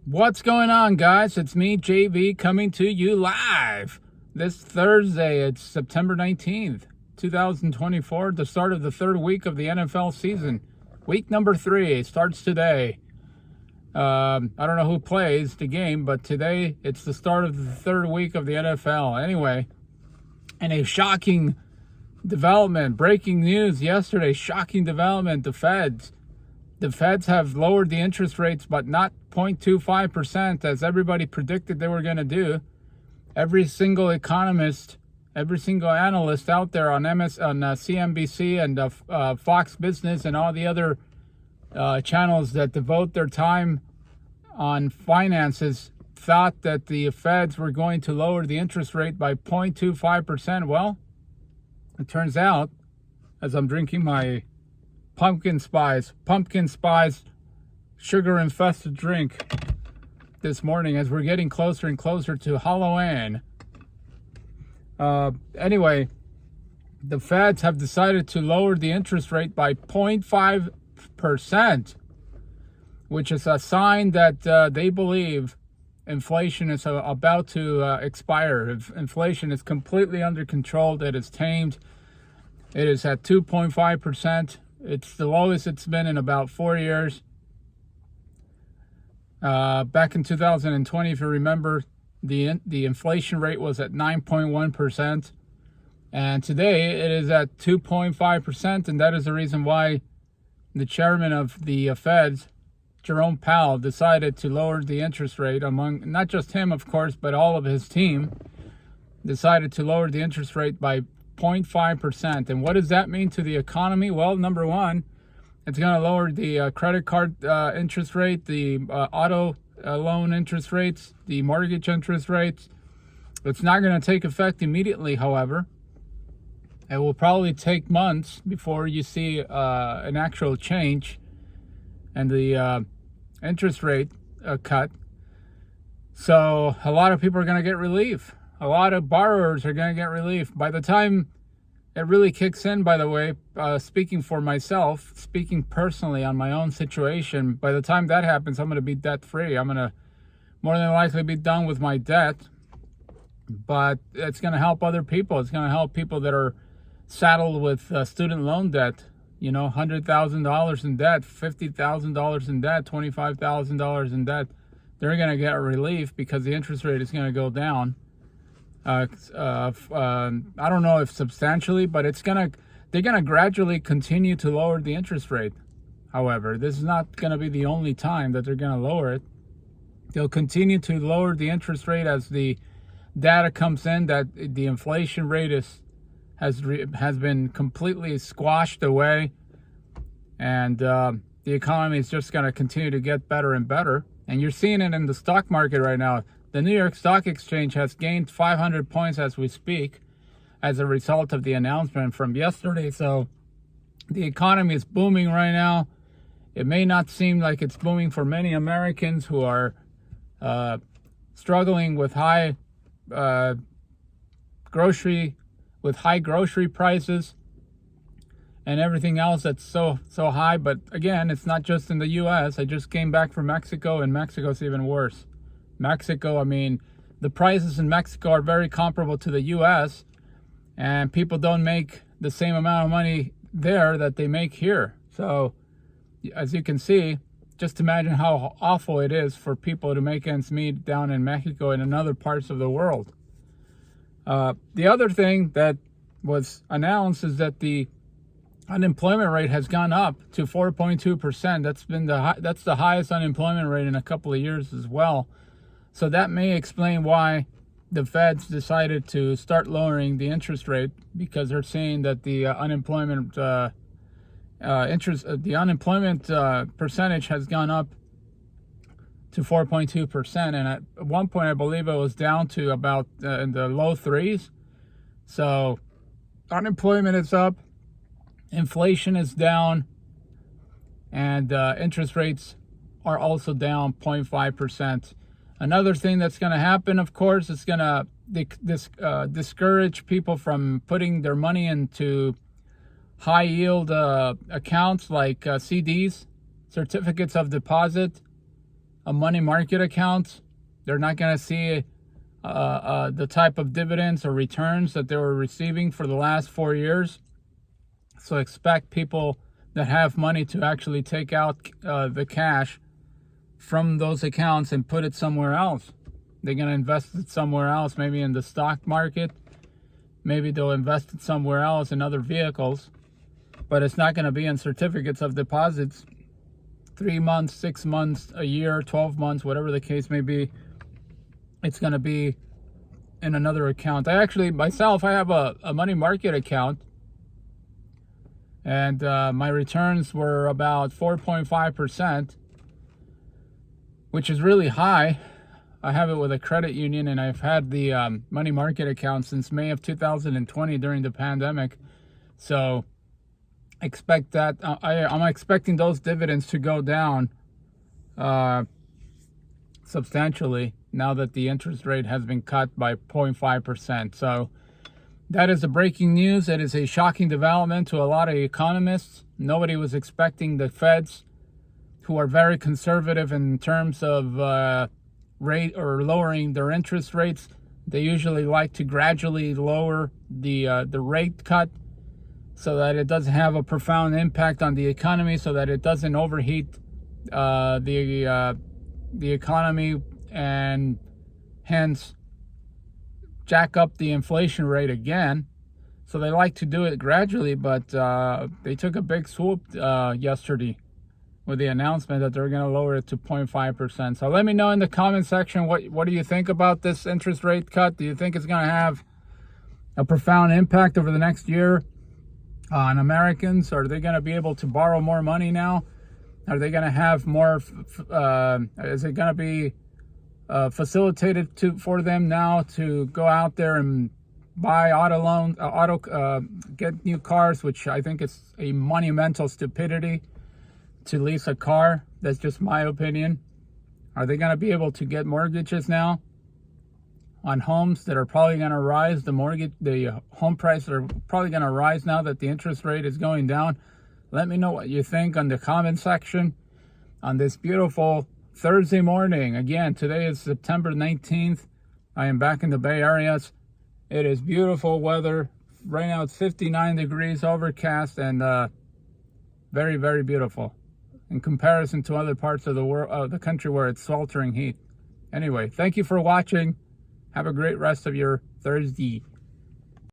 What's going on, guys? It's me, JV, coming to you live this Thursday. It's September 19th, 2024, the start of the third week of the NFL season. Week number 3 starts today. I don't know who plays the game, but today it's the start of the third week of the NFL. Anyway, and a shocking development, breaking news yesterday, shocking development, the Feds have lowered the interest rates, but not 0.25%, as everybody predicted they were going to do. Every single economist, every single analyst out there on CNBC and Fox Business and all the other channels that devote their time on finances thought that the Feds were going to lower the interest rate by 0.25%. Well, it turns out, as I'm drinking my pumpkin spice sugar-infested drink this morning as we're getting closer and closer to Halloween. Anyway, the Feds have decided to lower the interest rate by 0.5%, which is a sign that they believe inflation is about to expire. If inflation is completely under control, it is tamed. It is at 2.5%. It's the lowest it's been in about 4 years. Back in 2020, if you remember, the inflation rate was at 9.1%. And today it is at 2.5%. And that is the reason why the chairman of the Feds, Jerome Powell, decided to lower the interest rate. Among not just him, of course, but all of his team decided to lower the interest rate by 0.5%. And what does that mean to the economy? Well, number one, it's going to lower the credit card interest rate, the auto loan interest rates, the mortgage interest rates. It's not going to take effect immediately, however. It will probably take months before you see an actual change and the interest rate cut. So a lot of people are going to get relief. A lot of borrowers are going to get relief. By the time it really kicks in, by the way, speaking for myself, speaking personally on my own situation, by the time that happens, I'm going to be debt-free. I'm going to more than likely be done with my debt. But it's going to help other people. It's going to help people that are saddled with student loan debt. You know, $100,000 in debt, $50,000 in debt, $25,000 in debt. They're going to get relief because the interest rate is going to go down. I don't know if substantially, but they're gonna gradually continue to lower the interest rate. However, this is not gonna be the only time that they're gonna lower it. They'll continue to lower the interest rate as the data comes in that the inflation rate has been completely squashed away, and the economy is just gonna continue to get better and better. And you're seeing it in the stock market right now. The New York Stock Exchange has gained 500 points as we speak as a result of the announcement from yesterday. So the economy is booming right now. It may not seem like it's booming for many Americans who are struggling with high grocery prices and everything else that's so high. But again, it's not just in the U.S. I just came back from Mexico, and Mexico's even worse. Mexico, I mean, the prices in Mexico are very comparable to the U.S., and people don't make the same amount of money there that they make here. So, as you can see, just imagine how awful it is for people to make ends meet down in Mexico and in other parts of the world. The other thing that was announced is that the unemployment rate has gone up to 4.2%. That's the highest unemployment rate in a couple of years as well. So that may explain why the Feds decided to start lowering the interest rate, because they're saying that the unemployment percentage has gone up to 4.2%, and at one point I believe it was down to about in the low threes. So unemployment is up, inflation is down, and interest rates are also down 0.5%. Another thing that's going to happen, of course, is going to discourage people from putting their money into high yield accounts like CDs, certificates of deposit, a money market account, they're not going to see the type of dividends or returns that they were receiving for the last 4 years. So expect people that have money to actually take out the cash from those accounts and put it somewhere else. They're going to invest it somewhere else, maybe in the stock market. Maybe they'll invest it somewhere else in other vehicles. But it's not going to be in certificates of deposits. 3 months, 6 months, a year, 12 months, whatever the case may be. It's going to be in another account. I have a money market account. And my returns were about 4.5%, which is really high. I have it with a credit union, and I've had the money market account since May of 2020 during the pandemic. So expect that. I'm expecting those dividends to go down substantially now that the interest rate has been cut by 0.5%. So that is the breaking news. It is a shocking development to a lot of economists. Nobody was expecting the Feds, who are very conservative in terms of rate or lowering their interest rates. They usually like to gradually lower the rate cut so that it doesn't have a profound impact on the economy, so that it doesn't overheat the economy and hence jack up the inflation rate again. So they like to do it gradually, but they took a big swoop yesterday with the announcement that they're going to lower it to 0.5%. So let me know in the comment section, what do you think about this interest rate cut? Do you think it's going to have a profound impact over the next year on Americans? Are they going to be able to borrow more money now? Are they going to have more, is it going to be facilitated for them now to go out there and buy get new cars, which I think is a monumental stupidity to lease a car? That's just my opinion. Are they going to be able to get mortgages now on homes that are probably going to rise? The home prices are probably going to rise now that the interest rate is going down. Let me know what you think on the comment section on this beautiful Thursday morning. Again, today is September 19th. I am back in the Bay Area. It is beautiful weather. Right now it's 59 degrees, overcast, and very, very beautiful in comparison to other parts of the world, the country, where it's sweltering heat. Anyway, thank you for watching. Have a great rest of your Thursday.